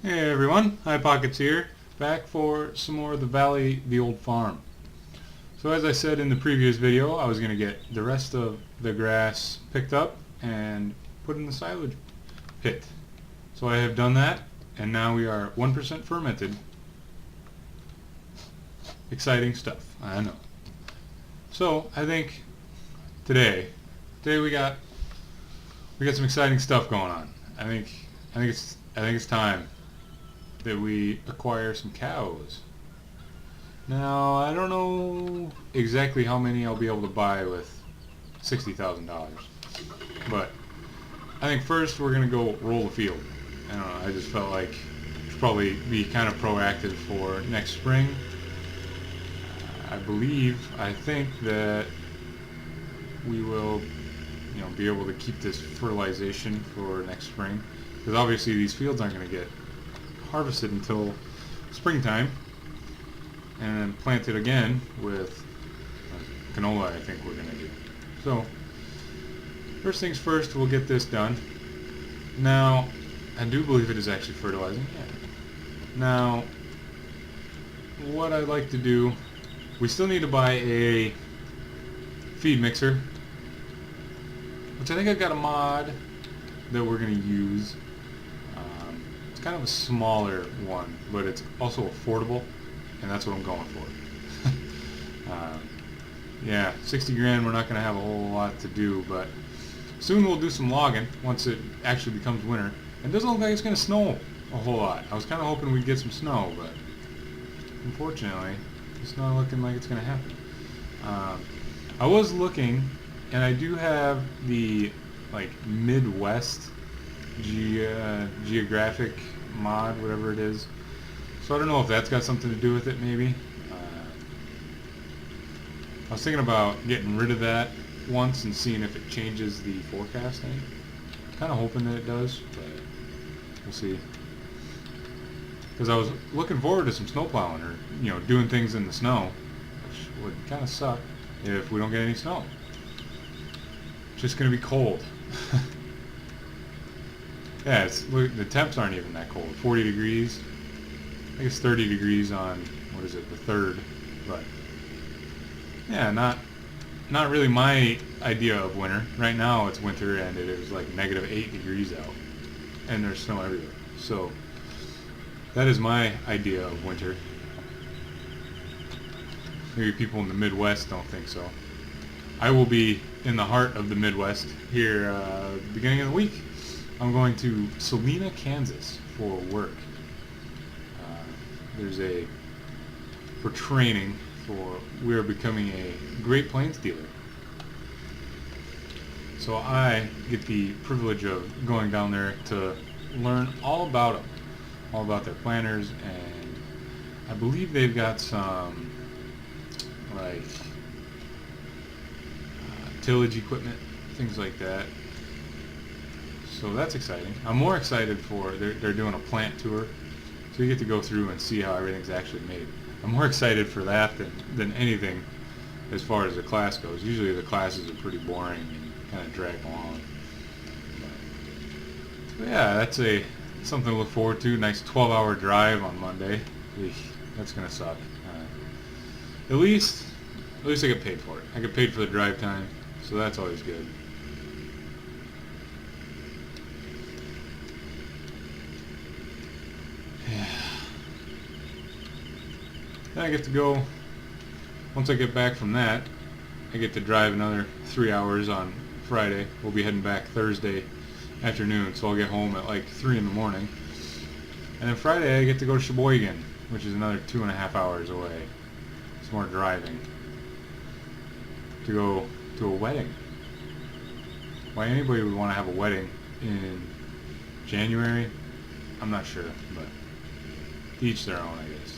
Hey everyone, Hi Pockets here, back for some more of the Valley the Old Farm. So as I said in the previous video, I was going to get the rest of the grass picked up and put in the silage pit. So I have done that, and now we are 1% fermented. Exciting stuff, I know. So I think today we got some exciting stuff going on. I think it's time that we acquire some cows. Now, I don't know exactly how many I'll be able to buy with $60,000, but I think first we're going to go roll the field. I don't know, I just felt like it should probably be kind of proactive for next spring. I think that we will, be able to keep this fertilization for next spring, because obviously these fields aren't going to get harvested until springtime, and then plant it again with canola. I think we're going to do. So first things first, we'll get this done. Now, I do believe it is actually fertilizing. Yeah. Now, what I'd like to do, we still need to buy a feed mixer, which I think I've got a mod that we're going to use. It's kind of a smaller one, but it's also affordable, and that's what I'm going for. Yeah, 60 grand, we're not going to have a whole lot to do, but soon we'll do some logging once it actually becomes winter. It doesn't look like it's going to snow a whole lot. I was kind of hoping we'd get some snow, but unfortunately, it's not looking like it's going to happen. I was looking, and I do have the Midwest geographic mod, whatever it is. So I don't know if that's got something to do with it, maybe. I was thinking about getting rid of that once and seeing if it changes the forecasting. Kind of hoping that it does, but we'll see. Because I was looking forward to some snow plowing, or doing things in the snow, which would kind of suck if we don't get any snow. It's just going to be cold. Yeah, look, the temps aren't even that cold. 40 degrees. I think it's 30 degrees on, what is it, the 3rd. But yeah, not really my idea of winter. Right now it's winter and it is like -8 degrees out, and there's snow everywhere. So that is my idea of winter. Maybe people in the Midwest don't think so. I will be in the heart of the Midwest here beginning of the week. I'm going to Salina, Kansas for work. For training we are becoming a Great Plains dealer. So I get the privilege of going down there to learn all about them, all about their planters, and I believe they've got some tillage equipment, things like that. So that's exciting. I'm more excited for they're doing a plant tour, so you get to go through and see how everything's actually made. I'm more excited for that than anything as far as the class goes. Usually the classes are pretty boring and kind of drag along. So yeah, that's something to look forward to. Nice 12-hour drive on Monday. Eesh, that's gonna suck. At least I get paid for it. I get paid for the drive time, so that's always good. Then I get to go, once I get back from that, I get to drive another 3 hours on Friday. We'll be heading back Thursday afternoon, so I'll get home at like 3 in the morning. And then Friday I get to go to Sheboygan, which is another 2.5 hours away. It's more driving. To go to a wedding. Why anybody would want to have a wedding in January, I'm not sure, but to each their own, I guess.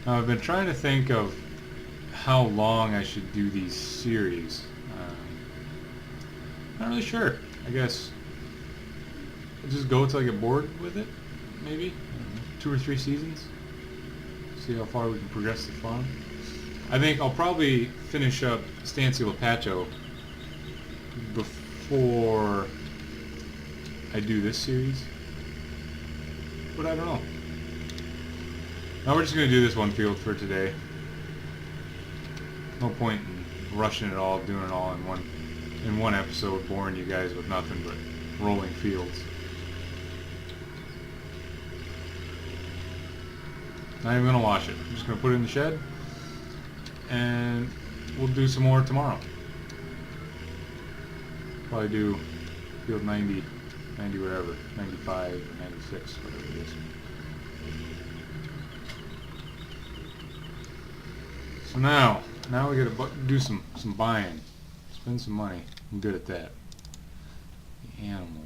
Now, I've been trying to think of how long I should do these series. Not really sure. I guess I'll just go until I get bored with it, maybe. I don't know, 2 or 3 seasons. See how far we can progress the farm. I think I'll probably finish up Stancy Lapacho before I do this series. But I don't know. Now we're just going to do this one field for today. No point in rushing it all, doing it all in one episode, boring you guys with nothing but rolling fields. Not even gonna wash it. I'm just gonna put it in the shed, and we'll do some more tomorrow. Probably do field 90, 90 whatever, 95 or 96, whatever it is. So now we gotta do some buying, spend some money. I'm good at that. The animals.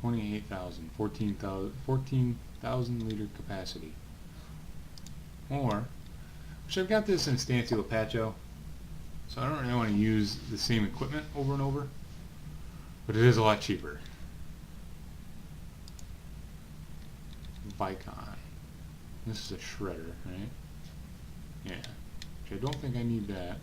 28,000, 14,000 liter capacity. Or, which I've got this in Stancy Lapacho, so I don't really want to use the same equipment over and over, but it is a lot cheaper. Vicon. This is a shredder, right? Yeah. Which I don't think I need that.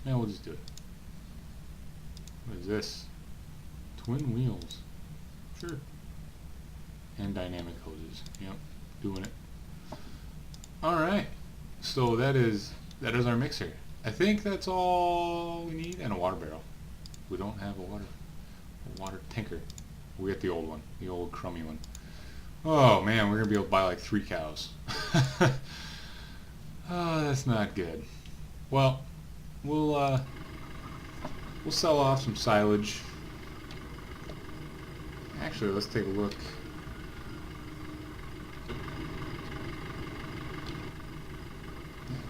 Yeah, we'll just do it. What is this? Twin wheels. Sure. And dynamic hoses. Yep, doing it. Alright. So that is our mixer. I think that's all we need, and a water barrel. We don't have a water tanker. We get the old one, the old crummy one. Oh man, we're gonna be able to buy like 3 cows. Oh, that's not good. Well, we'll sell off some silage. Actually, let's take a look.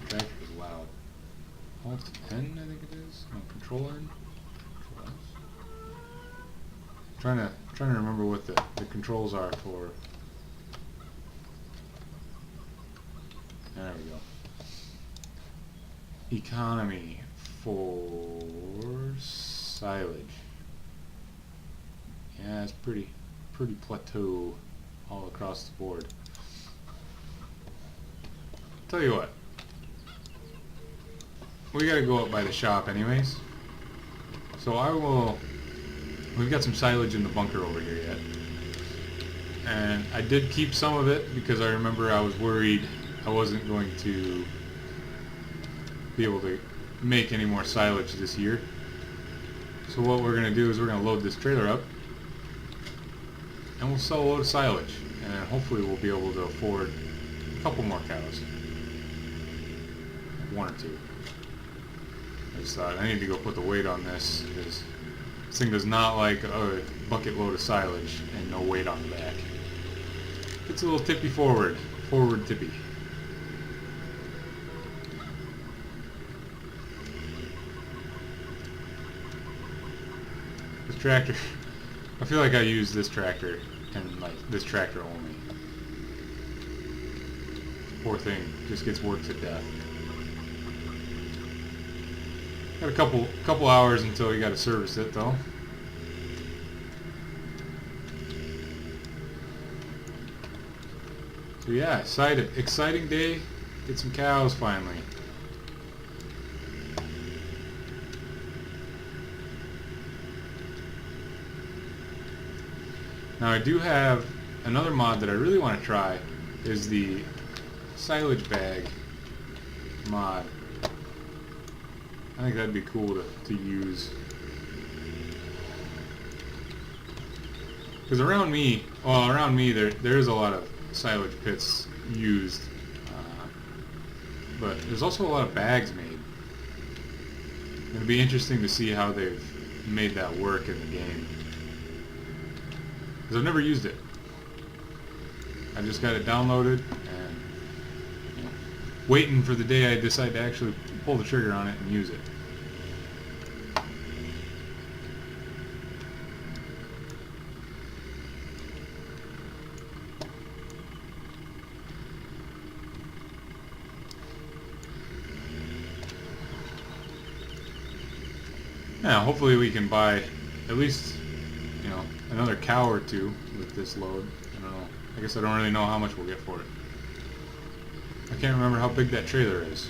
Tractor is loud. Alt N, I think it is. No, Control N. Trying to remember what the controls are for. There we go. Economy for silage. Yeah, it's pretty plateau all across the board. Tell you what, we gotta go up by the shop anyways. So I will. We've got some silage in the bunker over here yet, and I did keep some of it because I remember I was worried I wasn't going to be able to make any more silage this year. So what we're going to do is we're going to load this trailer up and we'll sell a load of silage, and then hopefully we'll be able to afford a couple more cows. 1 or 2. I just thought I need to go put the weight on this because this thing does not like a bucket load of silage and no weight on the back. It's a little tippy forward tippy. This tractor, I feel like I use this tractor and like this tractor only. Poor thing, just gets worked to death. Got a couple hours until you got to service it though. So yeah, exciting day. Get some cows finally. Now I do have another mod that I really want to try, is the silage bag mod. I think that'd be cool to use. Because around me there is a lot of silage pits used, but there's also a lot of bags made. It'll be interesting to see how they've made that work in the game. Because I've never used it. I just got it downloaded and waiting for the day I decide to actually pull the trigger on it and use it. Yeah, hopefully we can buy at least, another cow or two with this load. I don't know. I guess I don't really know how much we'll get for it. I can't remember how big that trailer is.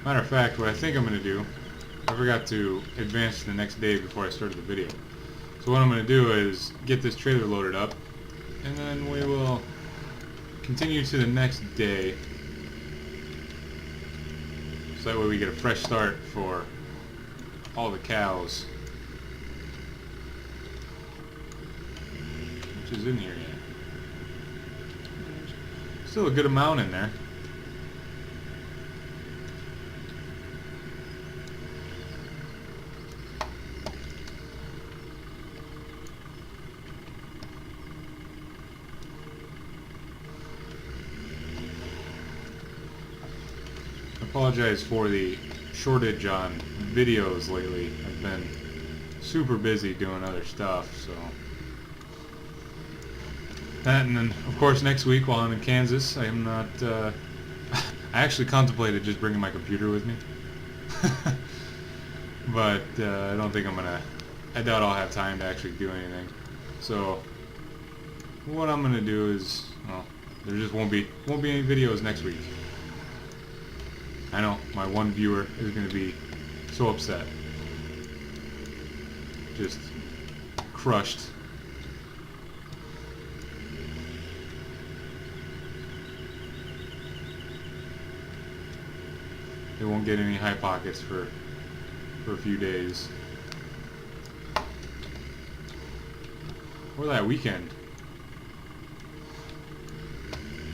Matter of fact, what I think I'm going to do, I forgot to advance to the next day before I started the video. So what I'm going to do is get this trailer loaded up, and then we will continue to the next day. So that way we get a fresh start for all the cows. Which is in here yet. Still a good amount in there. I apologize for the shortage on videos lately. I've been super busy doing other stuff, so that, and then of course next week while I'm in Kansas, I am not I actually contemplated just bringing my computer with me. But I don't think I doubt I'll have time to actually do anything. So what I'm gonna do is, well, there just won't be any videos next week. I know, my one viewer is going to be so upset. Just crushed. They won't get any High Pockets for a few days. Or that weekend.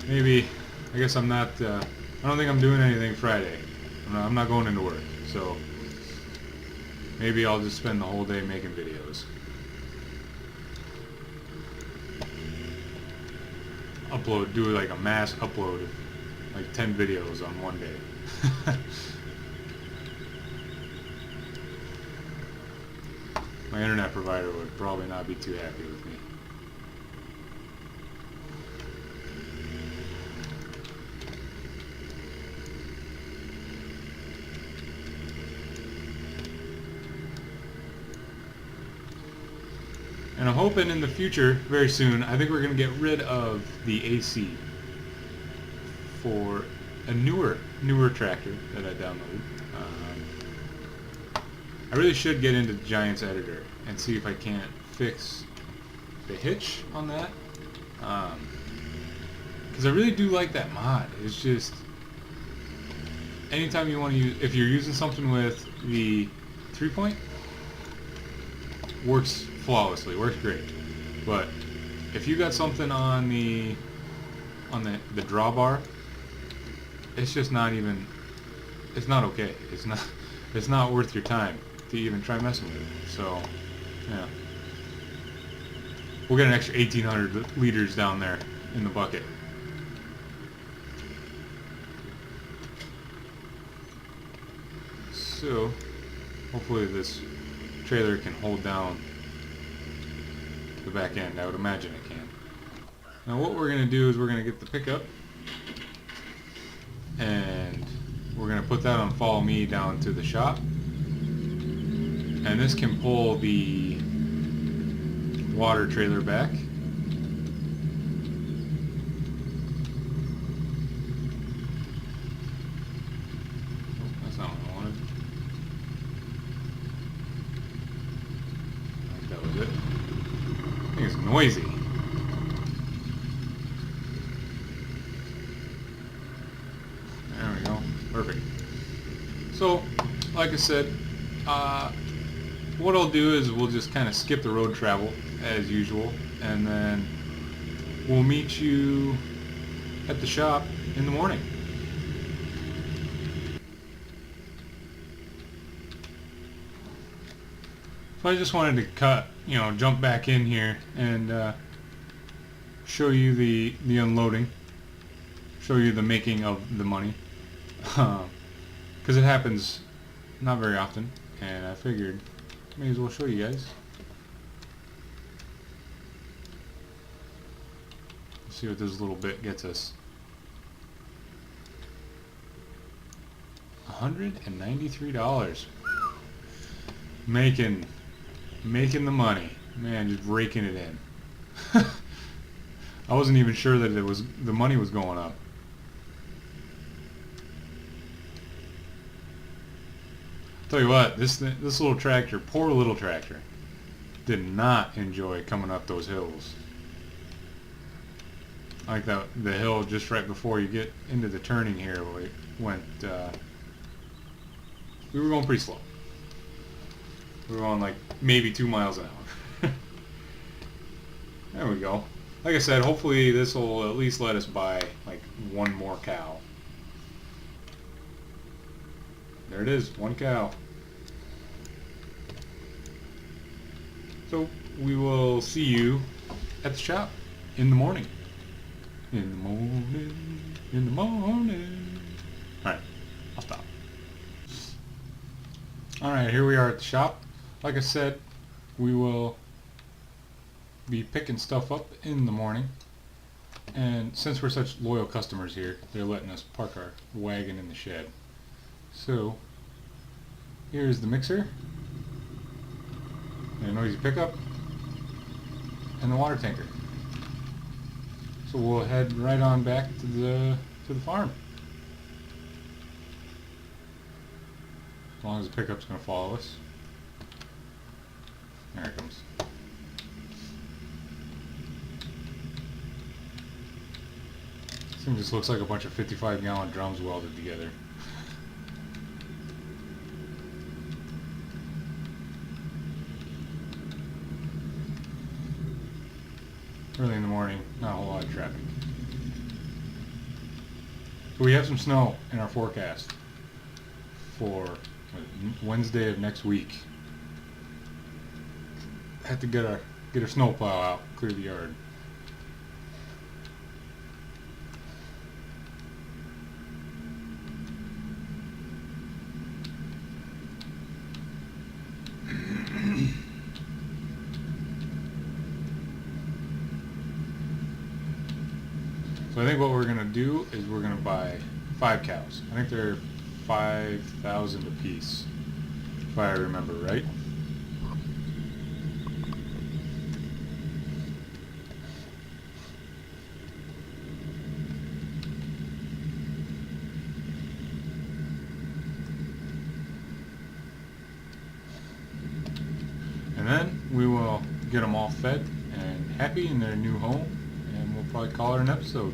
Maybe, I guess I'm not, I don't think I'm doing anything Friday. I'm not going into work, so maybe I'll just spend the whole day making videos. Do like a mass upload of like 10 videos on one day. My internet provider would probably not be too happy with me. And I'm hoping in the future, very soon, I think we're going to get rid of the AC for a newer tractor that I downloaded. I really should get into Giants Editor and see if I can't fix the hitch on that. Because I really do like that mod. It's just, anytime you want to use, if you're using something with the 3-point, works flawlessly, works great. But if you got something on the drawbar, it's just not even, it's not okay. It's not worth your time to even try messing with it. So yeah, we'll get an extra 1,800 liters down there in the bucket. So hopefully this trailer can hold down the back end. I would imagine it can. Now what we're going to do is we're going to get the pickup and we're going to put that on follow me down to the shop, and this can pull the water trailer back. Oh, that's not what I wanted. I think that was it. I think it's noisy. There we go. Perfect. So, like I said, what I'll do is we'll just kind of skip the road travel as usual, and then we'll meet you at the shop in the morning. So I just wanted to jump back in here and show you the unloading, show you the making of the money, because it happens not very often, and I figured may as well show you guys. Let's see what this little bit gets us. $193. Making the money. Man, just raking it in. I wasn't even sure that the money was going up. Tell you what, this little tractor, poor little tractor, did not enjoy coming up those hills. Like the hill just right before you get into the turning here, we were going pretty slow. We were going like maybe 2 miles an hour. There we go. Like I said, hopefully this will at least let us buy like one more cow. There it is, one cow. So we will see you at the shop in the morning. In the morning, in the morning. Alright, I'll stop. Alright, here we are at the shop. Like I said, we will be picking stuff up in the morning. And since we're such loyal customers here, they're letting us park our wagon in the shed. So, here's the mixer, and a noisy pickup, and the water tanker. So we'll head right on back to the farm. As long as the pickup's going to follow us. There it comes. This thing just looks like a bunch of 55-gallon drums welded together. Early in the morning, not a whole lot of traffic. So we have some snow in our forecast for Wednesday of next week. Have to get our snowplow out, clear the yard. So I think what we're going to do is we're going to buy 5 cows. I think they're 5,000 apiece, if I remember right. And then we will get them all fed and happy in their new home, and we'll probably call it an episode.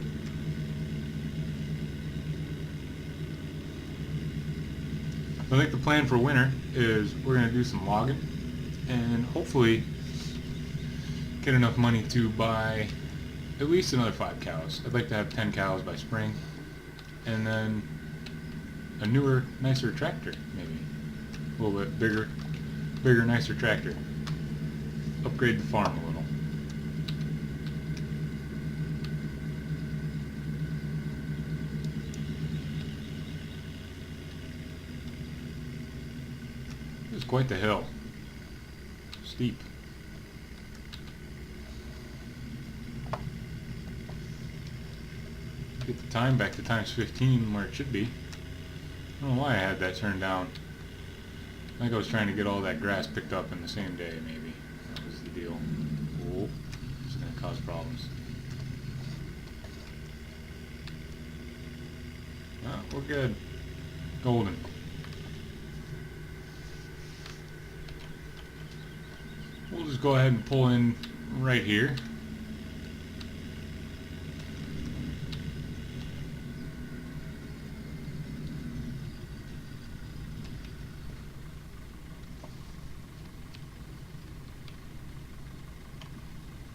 I think the plan for winter is we're going to do some logging and hopefully get enough money to buy at least another 5 cows. I'd like to have 10 cows by spring, and then a newer, nicer tractor, maybe. A little bit bigger, nicer tractor. Upgrade the farm a little. It's quite the hill. Steep. Get the time back to times 15 where it should be. I don't know why I had that turned down. I think I was trying to get all that grass picked up in the same day, maybe. That was the deal. Oh, this is going to cause problems. No, we're good. Golden. We'll just go ahead and pull in right here.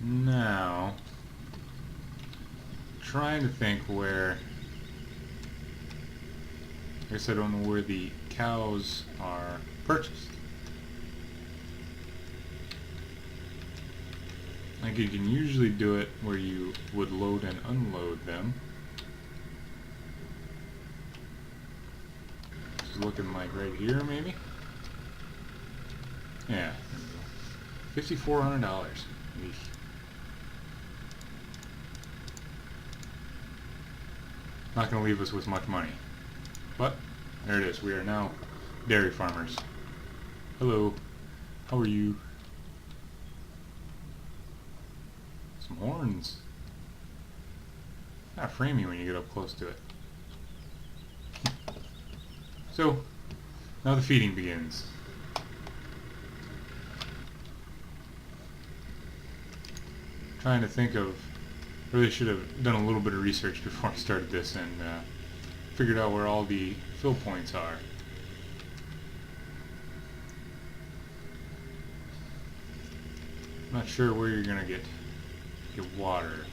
Now, trying to think where, I guess I don't know where the cows are purchased. Like you can usually do it where you would load and unload them. It's looking like right here, maybe? Yeah, there we go. $5,400. Not going to leave us with much money. But There it is. We are now dairy farmers. Hello. How are you? Some horns. Kind of framey when you get up close to it. So, now the feeding begins. Trying to think of, really should have done a little bit of research before I started this and figured out where all the fill points are. I'm not sure where you're gonna get water.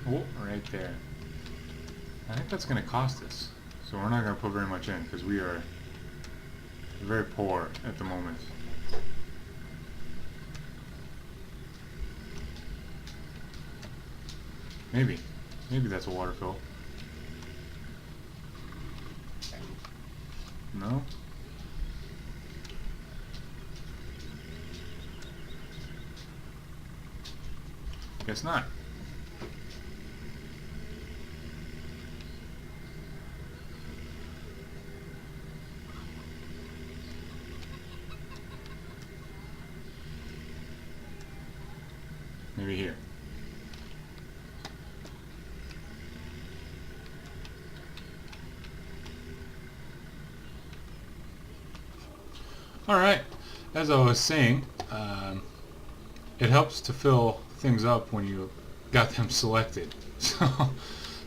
Oh, right there. I think that's gonna cost us, so we're not gonna put very much in because we are very poor at the moment. Maybe that's a water fill. No? Guess not. Maybe here. Alright, as I was saying, it helps to fill things up when you got them selected. So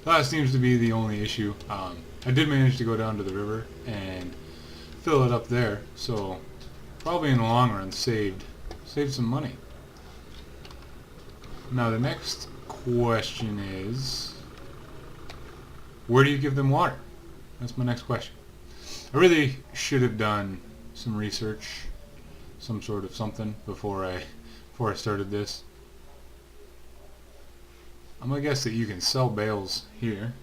that seems to be the only issue. I did manage to go down to the river and fill it up there, so probably in the long run saved some money. Now the next question is, where do you give them water? That's my next question. I really should have done some research, some sort of something before I started this. I'm gonna guess that you can sell bales here.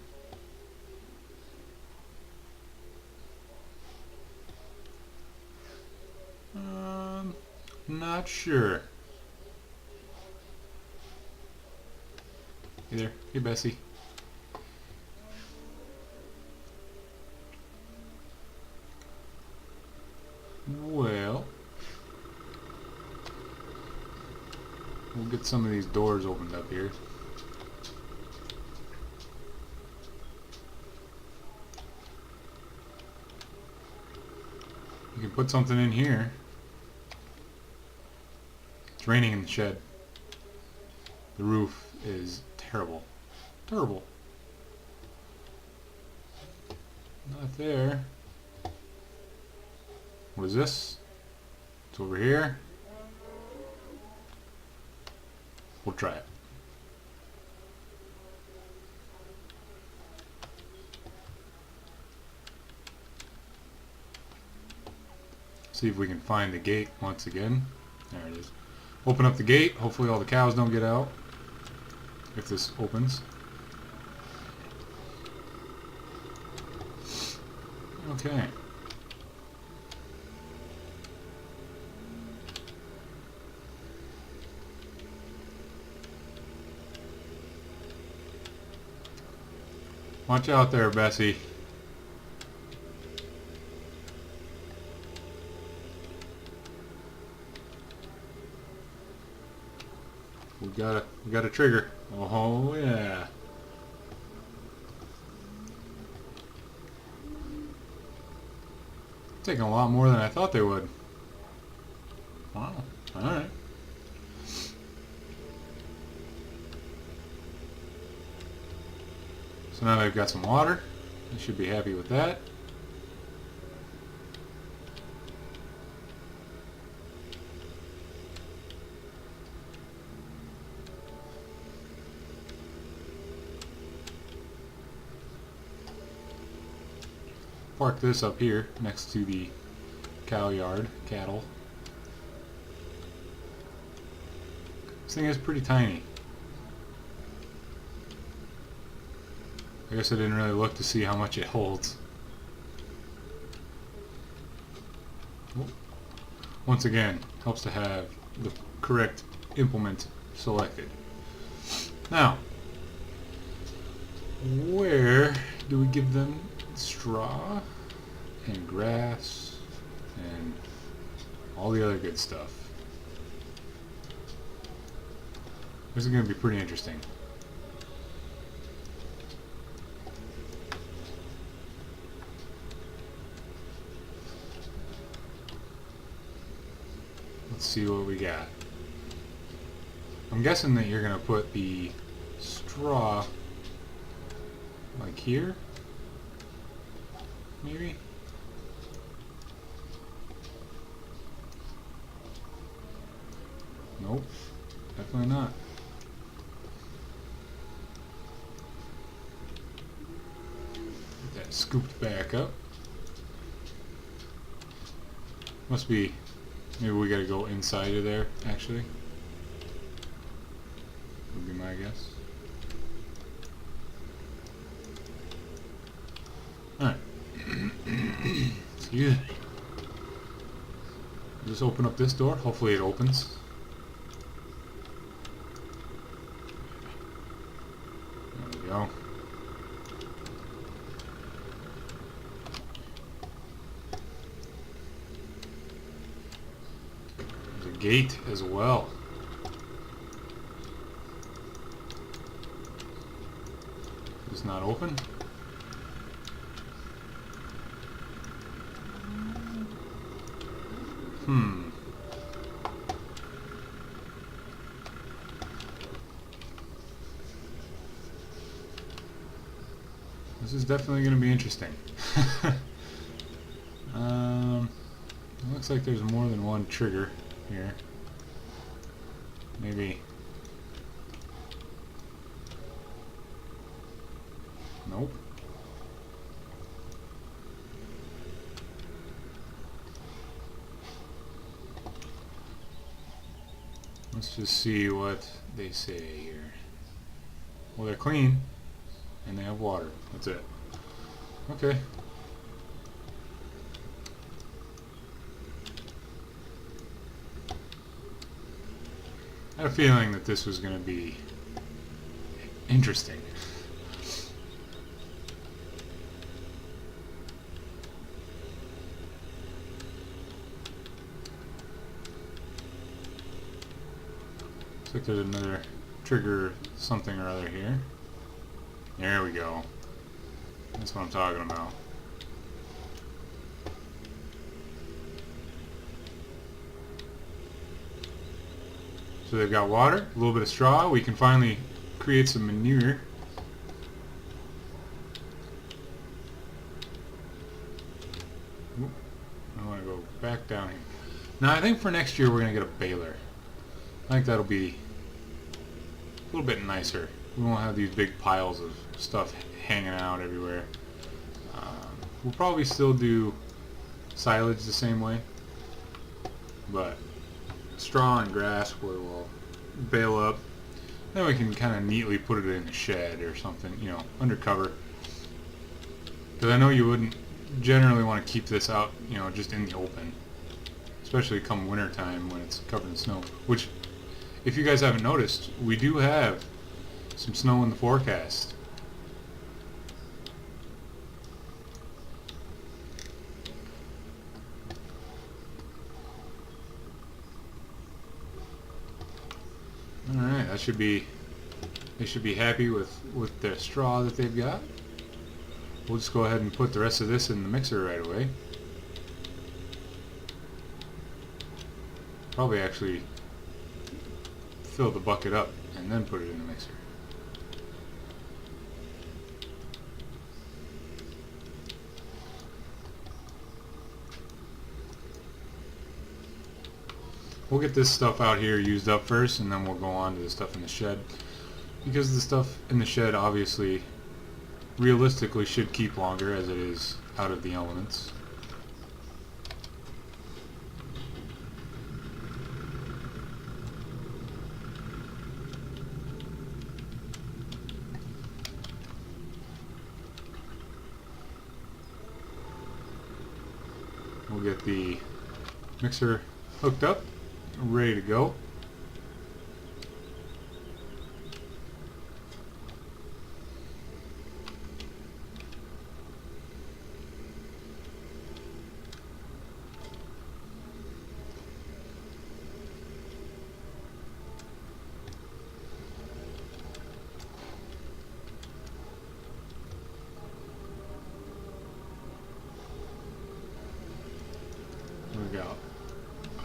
Not sure. Hey there. Hey, Bessie. Well, we'll get some of these doors opened up here. You can put something in here. It's raining in the shed. The roof is terrible. Terrible. Not there. What is this? It's over here. We'll try it. See if we can find the gate once again. There it is. Open up the gate. Hopefully all the cows don't get out. If this opens. Okay. Watch out there, Bessie. We got a trigger. Oh yeah. Taking a lot more than I thought they would. Wow. Alright. So now they've got some water. They should be happy with that. Park this up here next to the cow yard, cattle. This thing is pretty tiny. I guess I didn't really look to see how much it holds. Once again, helps to have the correct implement selected. Now, where do we give them straw and grass and all the other good stuff? This is going to be pretty interesting. Let's see what we got. I'm guessing that you're going to put the straw like here, maybe? Nope, definitely not. Get that scooped back up. Must be, maybe we gotta go inside of there, actually. Would be my guess. Alright. Excuse me. Just open up this door. Hopefully it opens. There we go. There's a gate as well. It's not open. This is definitely going to be interesting. It looks like there's more than one trigger here. Maybe. Nope. Let's just see what they say here. Well, they're clean, and they have water. That's it. Okay. I had a feeling that this was going to be interesting. Looks like there's another trigger something or other here. There we go. That's what I'm talking about. So they've got water, a little bit of straw. We can finally create some manure. Oop, I want to go back down here. Now I think for next year we're going to get a baler. I think that'll be a little bit nicer. We won't have these big piles of stuff hanging out everywhere. We'll probably still do silage the same way, but straw and grass we'll bale up. Then we can kind of neatly put it in the shed or something, you know, under cover. Because I know you wouldn't generally want to keep this out, you know, just in the open, especially come winter time when it's covered in snow. Which, if you guys haven't noticed, we do have some snow in the forecast. Alright, that should be, they should be happy with their straw that they've got. We'll just go ahead and put the rest of this in the mixer right away. Probably actually fill the bucket up and then put it in the mixer. We'll get this stuff out here used up first, and then we'll go on to the stuff in the shed. Because the stuff in the shed obviously, realistically, should keep longer as it is out of the elements. We'll get the mixer hooked up, ready to go.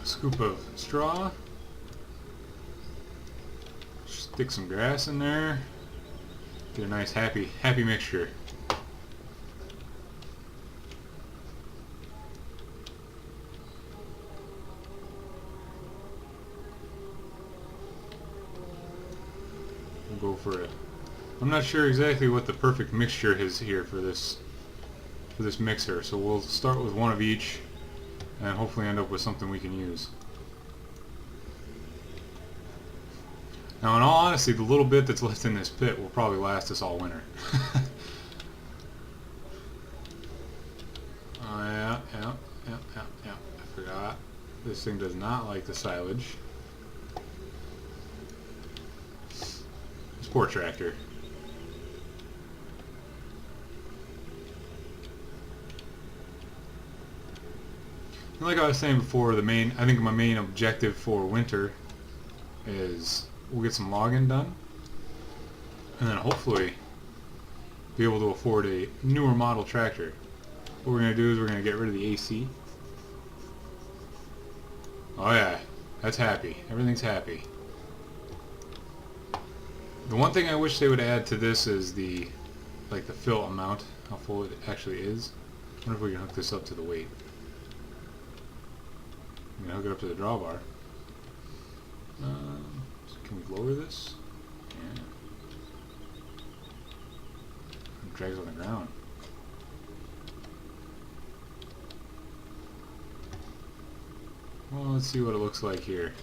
scoop of straw. Stick some grass in there. Get a nice happy mixture. We'll go for it. I'm not sure exactly what the perfect mixture is here for this mixer, so we'll start with one of each and hopefully end up with something we can use. Now, in all honesty, the little bit that's left in this pit will probably last us all winter. Oh, yeah. I forgot. This thing does not like the silage. This poor tractor. And like I was saying before, I think my main objective for winter is we'll get some logging done, and then hopefully be able to afford a newer model tractor. What we're going to do is we're going to get rid of the AC. Oh yeah, that's happy. Everything's happy. The one thing I wish they would add to this is the fill amount, how full it actually is. I wonder if we can hook this up to the weight. I'm going to hook it up to the drawbar. Can we lower this? Yeah. It drags on the ground. Well, let's see what it looks like here.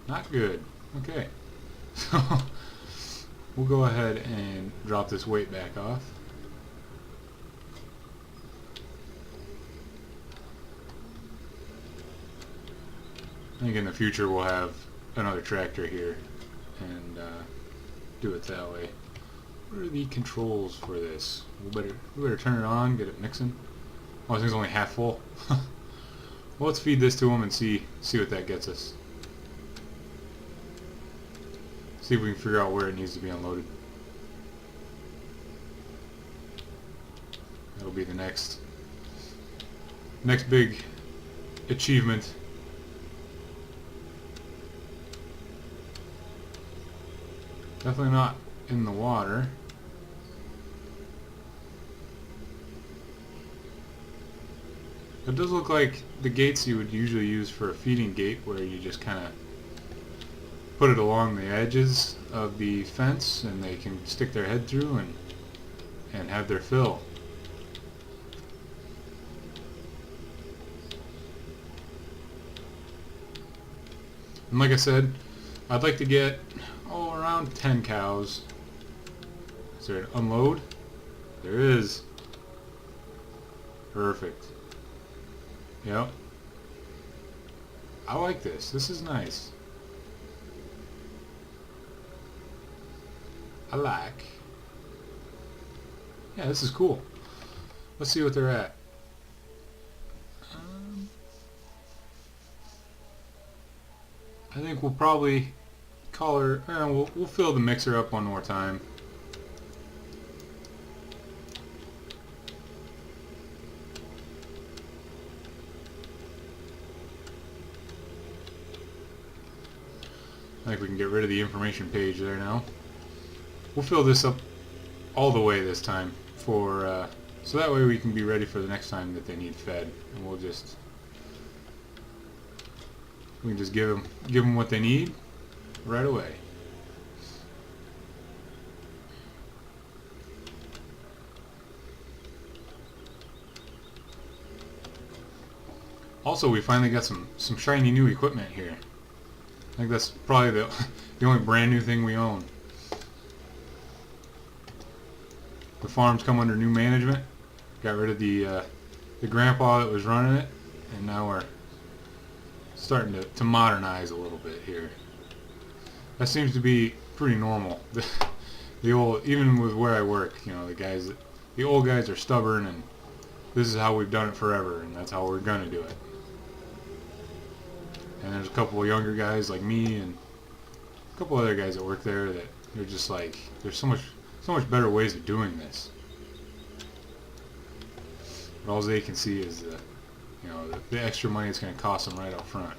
Not good. Okay. So we'll go ahead and drop this weight back off. I think in the future we'll have another tractor here and do it that way. What are the controls for this? We better turn it on, get it mixing. Oh, this thing's only half full. Well, let's feed this to him and see what that gets us. See if we can figure out where it needs to be unloaded. That'll be the next big achievement. Definitely not in the water. It does look like the gates you would usually use for a feeding gate, where you just kind of put it along the edges of the fence and they can stick their head through and have their fill. And like I said, I'd like to get around 10 cows. Is there an unload? There is. Perfect. Yep. I like this. This is nice. I like. Yeah, this is cool. Let's see what they're at. I think we'll probably call her. We'll fill the mixer up one more time. I think we can get rid of the information page there now. We'll fill this up all the way this time for so that way we can be ready for the next time that they need fed, and we can just give them what they need right away. Also, we finally got some shiny new equipment here. I think that's probably the only brand new thing we own. The farm's come under new management. Got rid of the grandpa that was running it, and now we're starting to modernize a little bit here. That seems to be pretty normal. The old, even with where I work, you know, the old guys are stubborn, and this is how we've done it forever, and that's how we're gonna do it. And there's a couple of younger guys like me and a couple other guys that work there that they're just like, there's so much better ways of doing this. But all they can see is the extra money it's going to cost them right up front.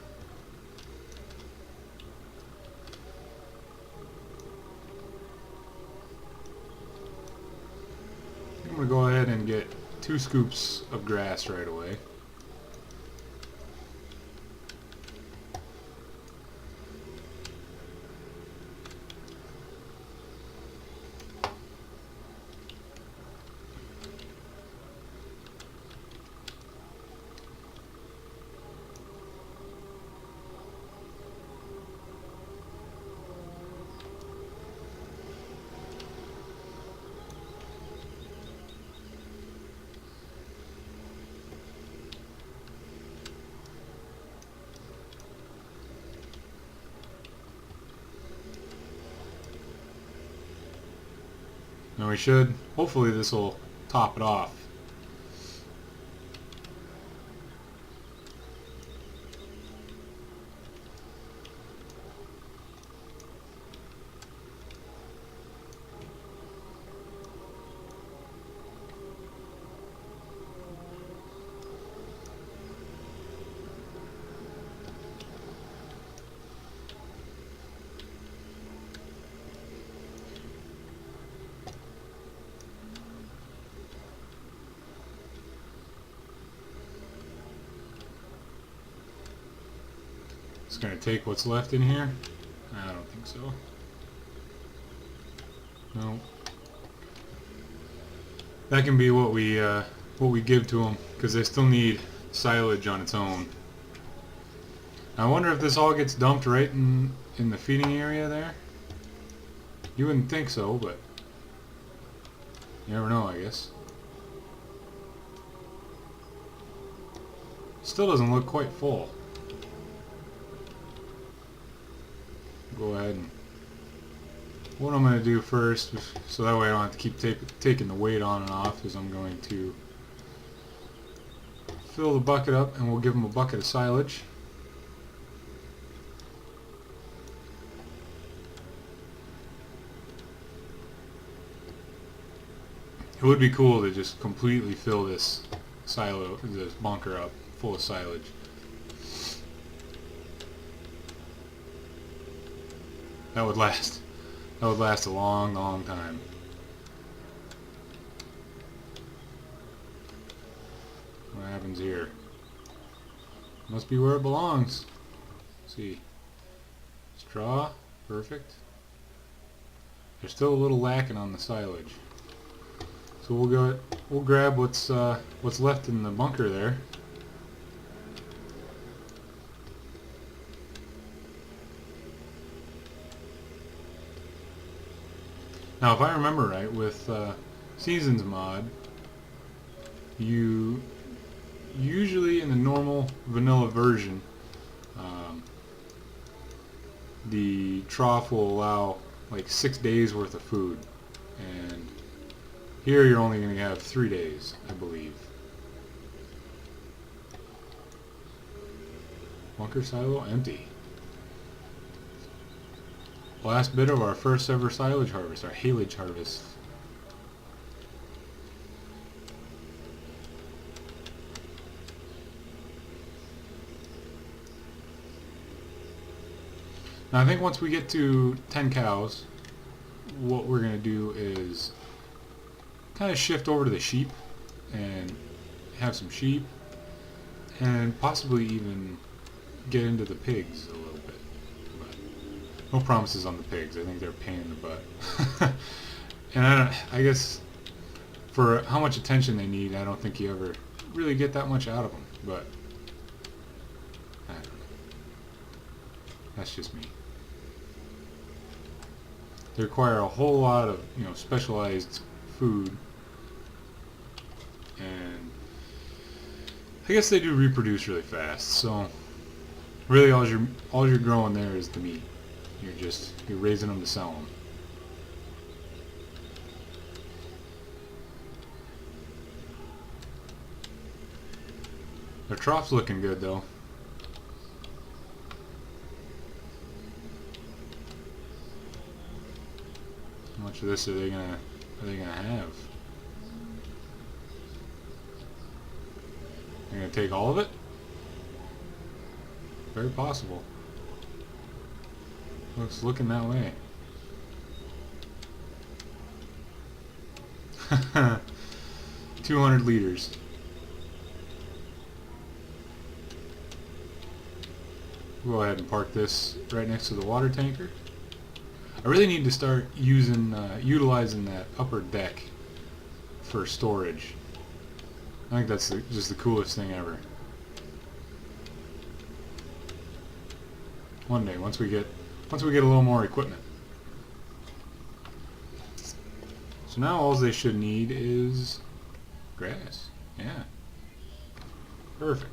going to go ahead and get 2 scoops of grass right away. And we should, hopefully this will top it off. It's going to take what's left in here. I don't think so. No. That can be what we give to them, because they still need silage on its own. I wonder if this all gets dumped right in the feeding area there. You wouldn't think so, but you never know, I guess. Still doesn't look quite full. Go ahead and what I'm going to do first, so that way I don't have to keep taking the weight on and off, is I'm going to fill the bucket up, and we'll give them a bucket of silage. It would be cool to just completely fill this bunker up full of silage. That would last a long, long time. What happens here? Must be where it belongs. Let's see. Straw, perfect. There's still a little lacking on the silage. So we'll grab what's left in the bunker there. Now, if I remember right, with Seasons mod, you usually in the normal vanilla version, the trough will allow like 6 days worth of food, and here you're only going to have 3 days, I believe. Bunker silo empty. Last bit of our first ever silage harvest, our haylage harvest. Now I think once we get to 10 cows, what we're going to do is kind of shift over to the sheep and have some sheep, and possibly even get into the pigs a little bit. But no promises on the pigs. I think they're a pain in the butt. And I guess for how much attention they need, I don't think you ever really get that much out of them. But I don't know. That's just me. They require a whole lot of, specialized food, and I guess they do reproduce really fast. So really, all you're growing there is the meat. You're raising them to sell them. Their trough's looking good though. How much of this are they gonna have? They're gonna take all of it? Very possible. Looking that way. 200 liters. We'll go ahead and park this right next to the water tanker. I really need to start utilizing that upper deck for storage. I think that's just the coolest thing ever. One day, once we get a little more equipment. So now all they should need is grass. Yeah. Perfect.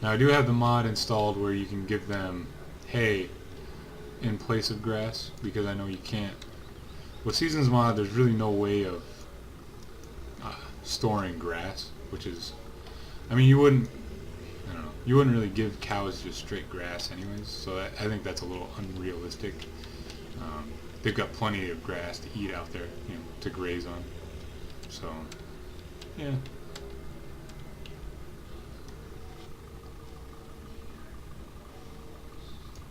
Now I do have the mod installed where you can give them hay in place of grass, because I know you can't. With Seasons mod, there's really no way of storing grass, which is, I mean, you wouldn't really give cows just straight grass anyways, so I think that's a little unrealistic. They've got plenty of grass to eat out there, to graze on. So, yeah.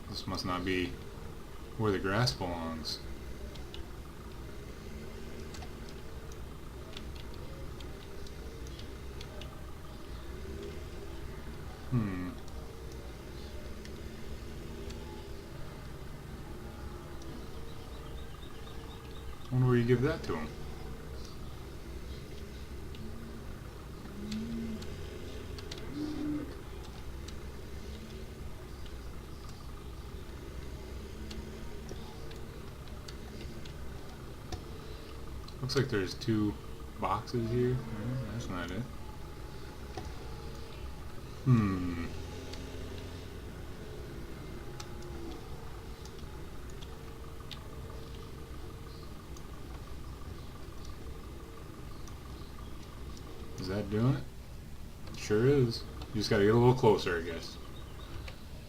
This must not be where the grass belongs. I wonder where you give that to him. Looks like there's 2 boxes here. That's not it. Is that doing it? Sure is. You just gotta get a little closer, I guess.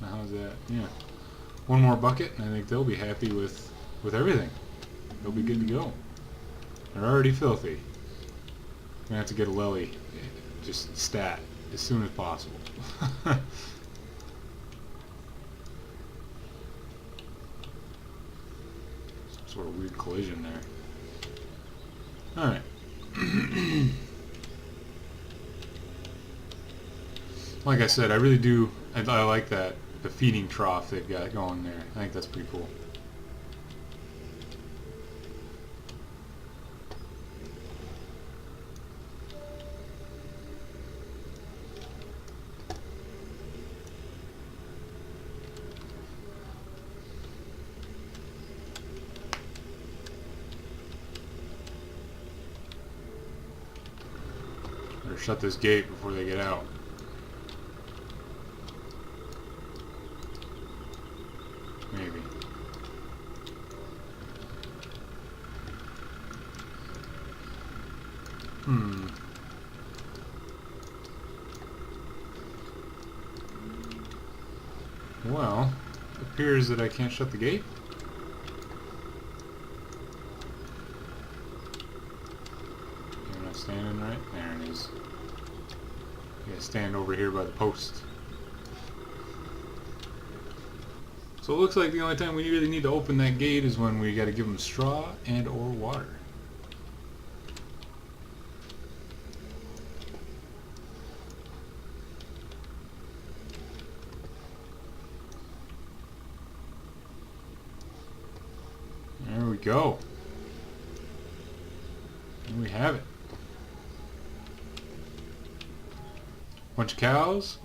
Now how's that? Yeah. One more bucket, and I think they'll be happy with everything. They'll be good to go. They're already filthy. I'm gonna have to get a lily, just stat, as soon as possible. Some sort of weird collision there. Alright. Like I said, I really do, I like that, the feeding trough they've got going there. I think that's pretty cool. Better shut this gate before they get out. Maybe. Well, it appears that I can't shut the gate. You're not standing right? There it is. You gotta stand over here by the post. So it looks like the only time we really need to open that gate is when we gotta give them straw and or water. There we go. And we have it. Bunch of cows,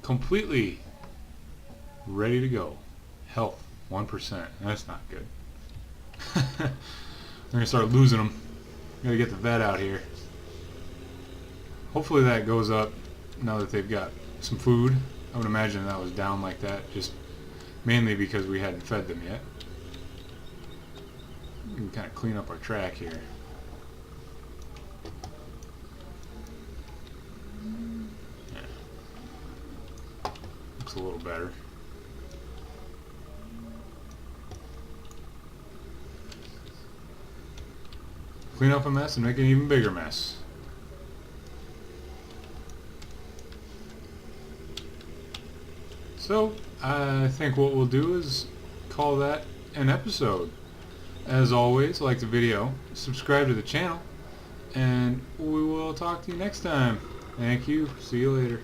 completely ready to go. Health, 1%. That's not good. We're gonna start losing them. Gotta get the vet out here. Hopefully that goes up now that they've got some food. I would imagine that was down like that, just mainly because we hadn't fed them yet. We can kind of clean up our track here. Yeah. Looks a little better. Clean up a mess and make an even bigger mess. So, I think what we'll do is call that an episode. as always, like the video, subscribe to the channel, and we will talk to you next time. Thank you. See you later.